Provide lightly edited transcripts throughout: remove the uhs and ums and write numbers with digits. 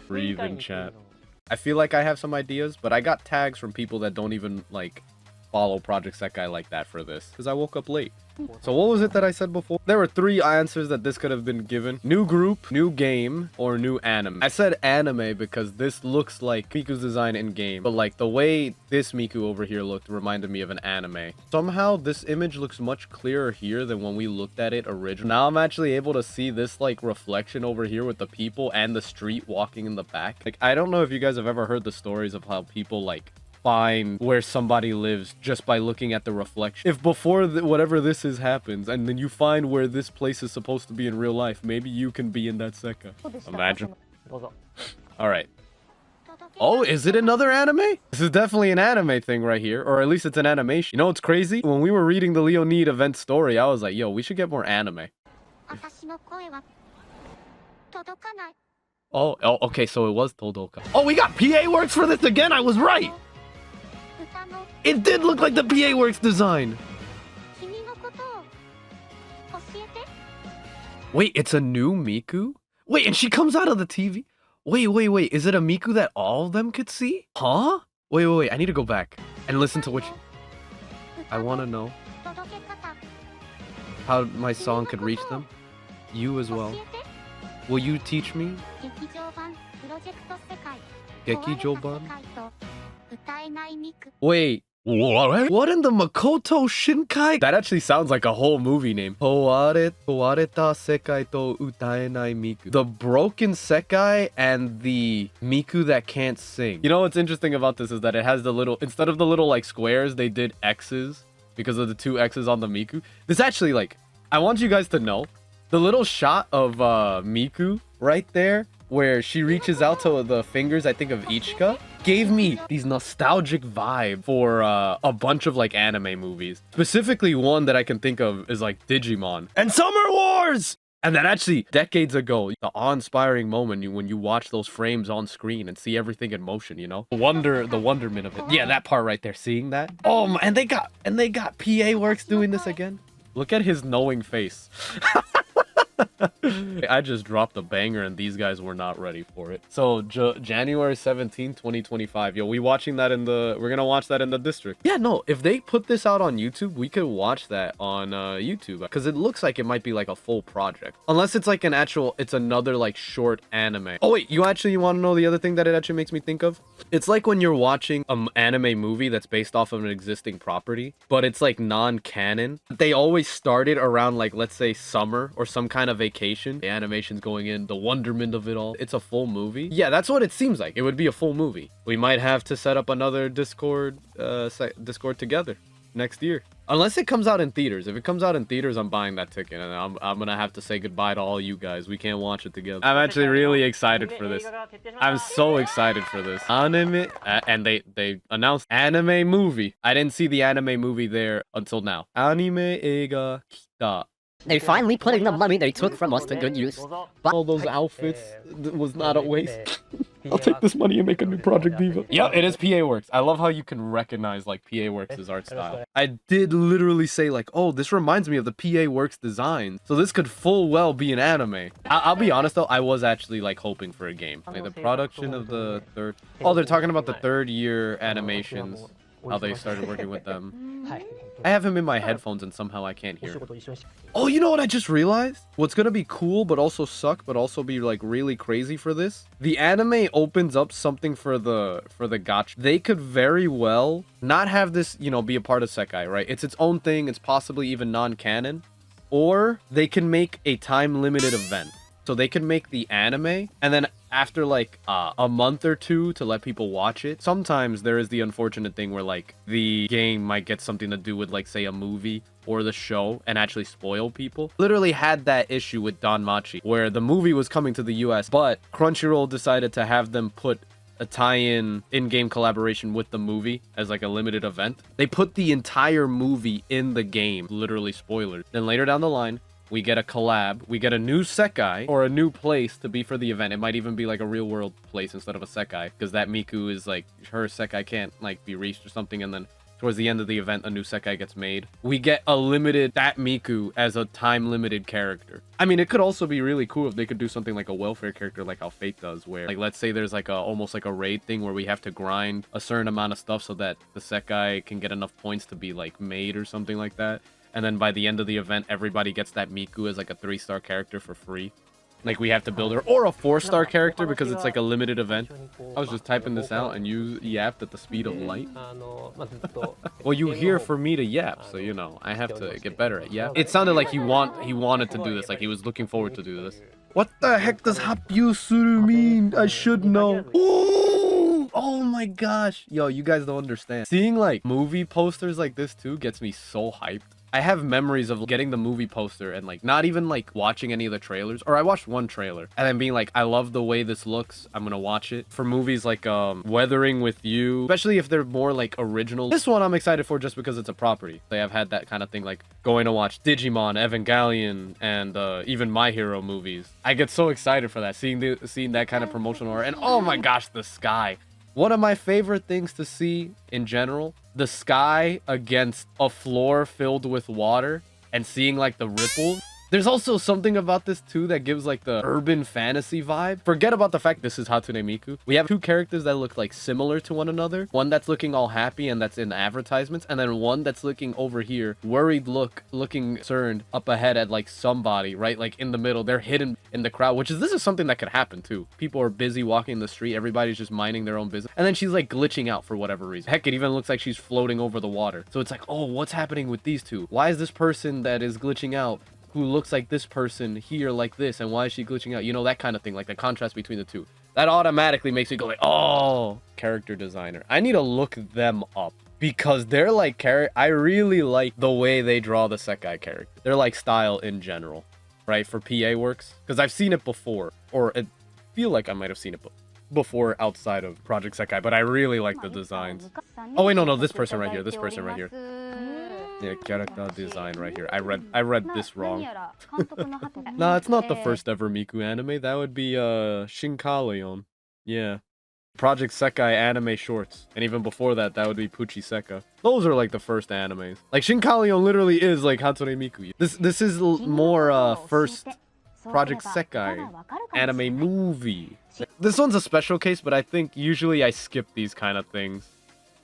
Breathe in chat. I feel like I have some ideas, but I got tags from people that don't even like follow Project Sekai like that for this because I woke up late. So what was it that I said before? There were 3 answers that this could have been given. New group, new game, or new anime. I said anime because this looks like Miku's design in game, but like the way this Miku over here looked reminded me of an anime. Somehow this image looks much clearer here than when we looked at it originally. Now I'm actually able to see this like reflection over here with the people and the street walking in the back. Like I don't know if you guys have ever heard the stories of how people like find where somebody lives just by looking at the reflection. If before whatever this is happens and then you find where this place is supposed to be in real life, maybe you can be in that Sekai. Imagine. All right. Oh, is it another anime? This is definitely an anime thing right here, or at least it's an animation. You know what's crazy? When we were reading the Leonid event story, I was like, yo, we should get more anime. Oh, okay, so it was Todoka. Oh, we got PA Works for this again? I was right! It did look like the PA Works design! Wait, it's a new Miku? Wait, and she comes out of the TV? Wait, is it a Miku that all of them could see? Huh? Wait, I need to go back and listen to what she... I want to know how my song could reach them. You as well. Will you teach me? Gekijoban? Wait, what in the Makoto Shinkai? That actually sounds like a whole movie name. Towareta Sekai to utaenai Miku. The broken Sekai and the Miku that can't sing. You know what's interesting about this is that it has the little, instead of the little like squares, they did X's because of the 2 X's on the Miku. This actually like, I want you guys to know, the little shot of Miku right there, where she reaches out to the fingers, I think, of Ichika, gave me these nostalgic vibe for a bunch of like anime movies. Specifically, one that I can think of is like Digimon and Summer Wars! And that actually, decades ago, the awe-inspiring moment when you watch those frames on screen and see everything in motion, you know? The wonderment of it. Yeah, that part right there, seeing that. Oh, my, and they got PA Works doing this again. Look at his knowing face. I just dropped a banger and these guys were not ready for it. So January 17th, 2025. Yo, we're gonna watch that in the district. Yeah, no, if they put this out on YouTube, we could watch that on YouTube because it looks like it might be like a full project. Unless it's like it's another like short anime. Oh wait, you want to know the other thing that it actually makes me think of? It's like when you're watching an anime movie that's based off of an existing property, but it's like non-canon. They always started around like, let's say summer or some kind of vacation. The animation's going in, the wonderment of it all. It's a full movie. Yeah, that's what it seems like. It would be a full movie. We might have to set up another Discord together next year. Unless it comes out in theaters. If it comes out in theaters, I'm buying that ticket, and I'm gonna have to say goodbye to all you guys. We can't watch it together. I'm actually really excited for this. I'm so excited for this. Anime, and they announced anime movie. I didn't see the anime movie there until now. Anime eiga kita. They're finally putting the money they took from us to good use. But all those outfits was not a waste. I'll take this money and make a new Project Diva. Yeah, it is PA Works. I love how you can recognize like PA Works' art style. I did literally say like, oh, this reminds me of the PA Works design. So this could full well be an anime. I'll be honest though, I was actually like hoping for a game. Like, the production of the third... Oh, they're talking about the 3rd year animations. How they started working with them. I have him in my headphones and somehow I can't hear him. Oh, you know what I just realized? What's gonna be cool but also suck but also be like really crazy for this? The anime opens up something for the gacha. They could very well not have this, you know, be a part of Sekai, right? It's its own thing. It's possibly even non-canon. Or they can make a time-limited event. So they can make the anime and then after like a month or 2 to let people watch it. Sometimes there is the unfortunate thing where like the game might get something to do with like say a movie or the show and actually spoil people. Literally had that issue with Danmachi where the movie was coming to the US, but Crunchyroll decided to have them put a tie-in in-game collaboration with the movie as like a limited event. They put the entire movie in the game, literally spoilers. Then later down the line, we get a collab, we get a new Sekai, or a new place to be for the event. It might even be like a real world place instead of a Sekai, because that Miku is like, her Sekai can't like be reached or something, and then towards the end of the event, a new Sekai gets made. We get a limited that Miku as a time-limited character. I mean, it could also be really cool if they could do something like a welfare character like how Fate does, where, like, let's say there's like a almost like a raid thing where we have to grind a certain amount of stuff so that the Sekai can get enough points to be like made or something like that. And then by the end of the event, everybody gets that Miku as like a 3-star character for free. Like, we have to build her, or a 4-star character because it's like a limited event. I was just typing this out and you yapped at the speed of light. Well, you here for me to yap, so you know, I have to get better at yap. It sounded like he wanted to do this, like he was looking forward to do this. What the heck does Happyusuru mean? I should know. Ooh! Oh my gosh. Yo, you guys don't understand. Seeing like movie posters like this too gets me so hyped. I have memories of getting the movie poster and like not even like watching any of the trailers, or I watched one trailer and then being like, I love the way this looks, I'm gonna watch it. For movies like Weathering with You, especially if they're more like original. This one I'm excited for just because it's a property. They have had that kind of thing, like going to watch Digimon, Evangelion, and even My Hero movies. I get so excited for that, seeing that kind of promotional art. And oh my gosh, the sky. One of my favorite things to see in general, the sky against a floor filled with water and seeing like the ripples. There's also something about this too that gives like the urban fantasy vibe. Forget about the fact this is Hatsune Miku. We have two characters that look like similar to one another. One that's looking all happy and that's in advertisements, and then one that's looking over here, worried looking concerned up ahead at like somebody, right? Like in the middle, they're hidden in the crowd, this is something that could happen too. People are busy walking the street, everybody's just minding their own business, and then she's like glitching out for whatever reason. Heck, it even looks like she's floating over the water. So it's like, oh, what's happening with these two? Why is this person that is glitching out who looks like this person here like this, and why is she glitching out? You know, that kind of thing, like the contrast between the two. That automatically makes me go like, oh, character designer. I need to look them up because they're like I really like the way they draw the Sekai character. They're like style in general, right? For PA works, because I've seen it before, or I feel like I might have seen it before outside of Project Sekai, but I really like the designs. Oh wait, no, this person right here, Yeah, character design right here. I read this wrong. Nah, it's not the first ever Miku anime. That would be Shinkaleon. Yeah. Project Sekai anime shorts. And even before that, that would be Puchi Seka. Those are like the first animes. Like Shinkaleon literally is like Hatsune Miku. This is more first Project Sekai anime movie. This one's a special case, but I think usually I skip these kind of things.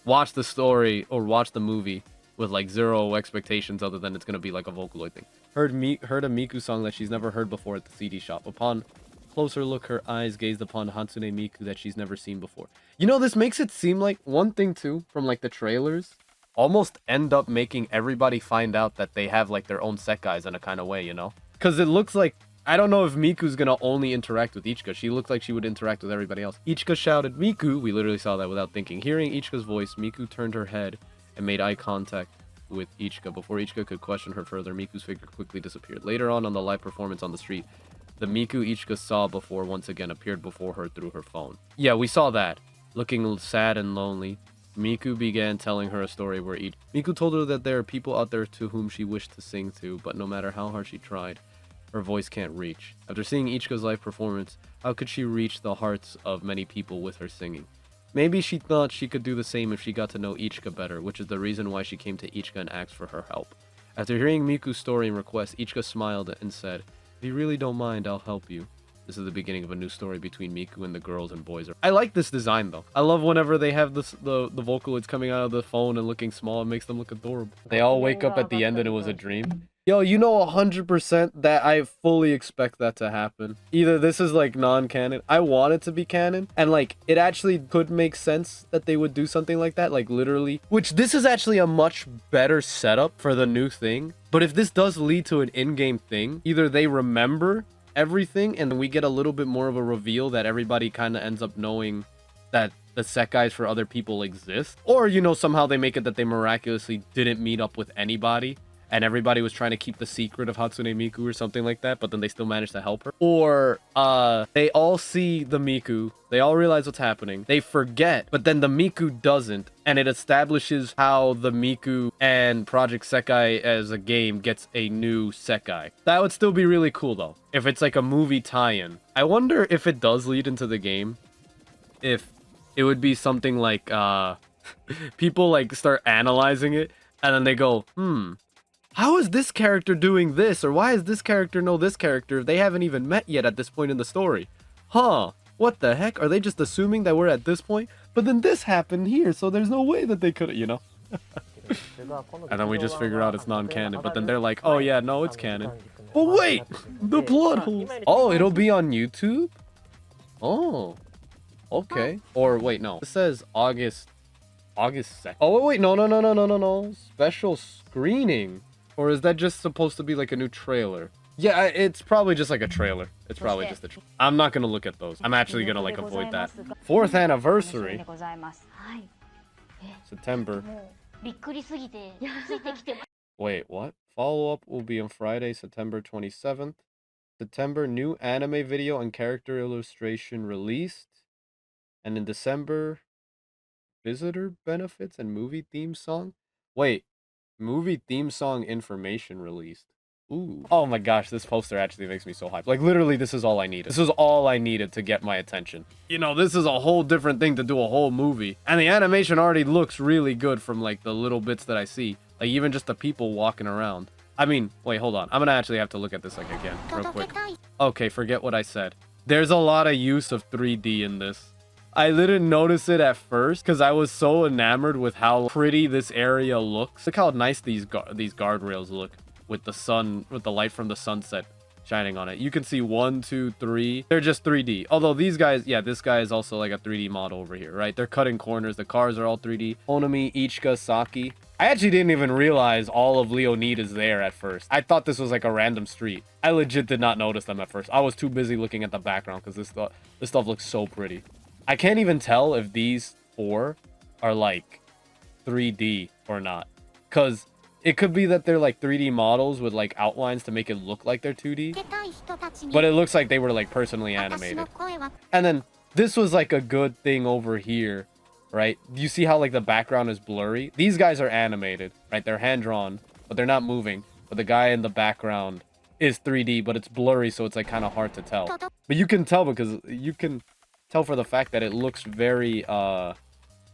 Watch the story or watch the movie with like zero expectations other than it's gonna be like a Vocaloid thing. Heard a Miku song that she's never heard before at the CD shop. Upon closer look, her eyes gazed upon Hatsune Miku that she's never seen before. You know, this makes it seem like one thing too from like the trailers almost end up making everybody find out that they have like their own Sekais in a kind of way, you know? Because it looks like, I don't know if Miku's gonna only interact with Ichika. She looked like she would interact with everybody else. Ichika shouted, "Miku!" We literally saw that without thinking. Hearing Ichika's voice, Miku turned her head and made eye contact with Ichika. Before Ichika could question her further, Miku's figure quickly disappeared. Later on the live performance on the street, the Miku Ichika saw before once again appeared before her through her phone. Yeah, we saw that. Looking sad and lonely, Miku began telling her a story where Miku told her that there are people out there to whom she wished to sing to, but no matter how hard she tried, her voice can't reach. After seeing Ichika's live performance, how could she reach the hearts of many people with her singing? Maybe she thought she could do the same if she got to know Ichika better, which is the reason why she came to Ichika and asked for her help. After hearing Miku's story and request, Ichika smiled and said, "If you really don't mind, I'll help you." This is the beginning of a new story between Miku and the girls and boys. I like this design though. I love whenever they have the Vocaloids coming out of the phone and looking small. It makes them look adorable. They all wake up at the end and it was a dream. Yo, you know 100% that I fully expect that to happen. Either this is like non-canon. I want it to be canon. And like, it actually could make sense that they would do something like that. Like literally. Which this is actually a much better setup for the new thing. But if this does lead to an in-game thing, either they remember everything and we get a little bit more of a reveal that everybody kind of ends up knowing that the Sekais for other people exist. Or, you know, somehow they make it that they miraculously didn't meet up with anybody and everybody was trying to keep the secret of Hatsune Miku or something like that, but then they still managed to help her. Or they all see the Miku, they all realize what's happening, they forget, but then the Miku doesn't, and it establishes how the Miku and Project Sekai as a game gets a new Sekai. That would still be really cool though, if it's like a movie tie-in. I wonder if it does lead into the game, if it would be something like People like start analyzing it, and then they go, how is this character doing this? Or why does this character know this character if they haven't even met yet at this point in the story? Huh, what the heck? Are they just assuming that we're at this point? But then this happened here, so there's no way that they could, you know? And then we just figure out it's non-canon, but then they're like, oh yeah, no, it's canon. But wait, the plot holes. Oh, it'll be on YouTube? Oh, okay. Or wait, no. It says August 2nd. Oh, wait, no. Special screening. Or is that just supposed to be like a new trailer? Yeah, it's probably just like a trailer. It's probably just a trailer. I'm not gonna look at those. I'm actually gonna like avoid that. 4th anniversary. September. Wait, what? Follow-up will be on Friday, September 27th. September, new anime video and character illustration released. And in December, visitor benefits and movie theme song. Wait, movie theme song information released. Ooh. Oh my gosh, this poster actually makes me so hyped. Like, literally, this is all I needed. This is all I needed to get my attention. You know, this is a whole different thing to do a whole movie. And the animation already looks really good from, like, the little bits that I see. Like, even just the people walking around. I mean, wait, hold on. I'm gonna actually have to look at this, like, again, real quick. Okay, forget what I said. There's a lot of use of 3D in this. I didn't notice it at first because I was so enamored with how pretty this area looks. Look how nice these guardrails look. With the sun, with the light from the sunset shining on it. You can see 1, 2, 3. They're just 3D. Although these guys, yeah, this guy is also like a 3D model over here, right? They're cutting corners. The cars are all 3D. Onami, Ichika, Saki. I actually didn't even realize all of Leonid is there at first. I thought this was like a random street. I legit did not notice them at first. I was too busy looking at the background because this stuff looks so pretty. I can't even tell if these 4 are like 3D or not. Because it could be that they're like 3D models with like outlines to make it look like they're 2D. But it looks like they were like personally animated. And then this was like a good thing over here, right? You see how like the background is blurry? These guys are animated, right? They're hand-drawn, but they're not moving. But the guy in the background is 3D, but it's blurry, so it's like kind of hard to tell. But you can tell because you can tell for the fact that it looks very, like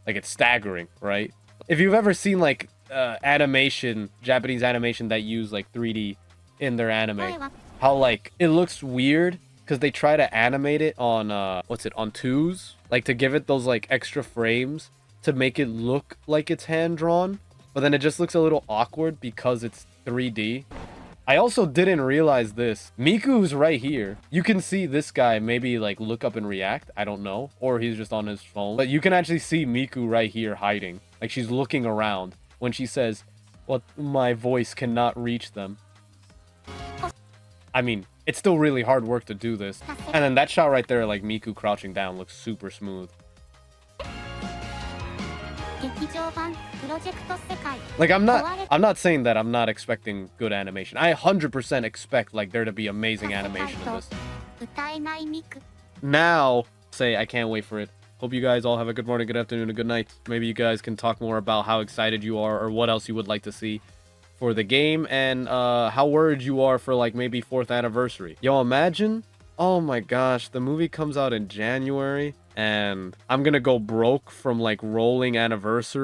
it's staggering, right? If you've ever seen like animation, Japanese animation that use like 3D in their anime, how like it looks weird because they try to animate it on on 2s, like to give it those like extra frames to make it look like it's hand drawn, but then it just looks a little awkward because it's 3D. I also didn't realize this. Miku's right here. You can see this guy maybe like look up and react. I don't know. Or he's just on his phone. But you can actually see Miku right here hiding. Like she's looking around when she says, well, my voice cannot reach them. I mean, it's still really hard work to do this. And then that shot right there, like Miku crouching down, looks super smooth. Like I'm not saying that I'm not expecting good animation. I 100% expect like there to be amazing animation in this. Now, say I can't wait for it. Hope you guys all have a good morning, good afternoon, and good night. Maybe you guys can talk more about how excited you are or what else you would like to see for the game and how worried you are for like maybe 4th anniversary. Yo, imagine, oh my gosh, the movie comes out in January and I'm gonna go broke from like rolling anniversary.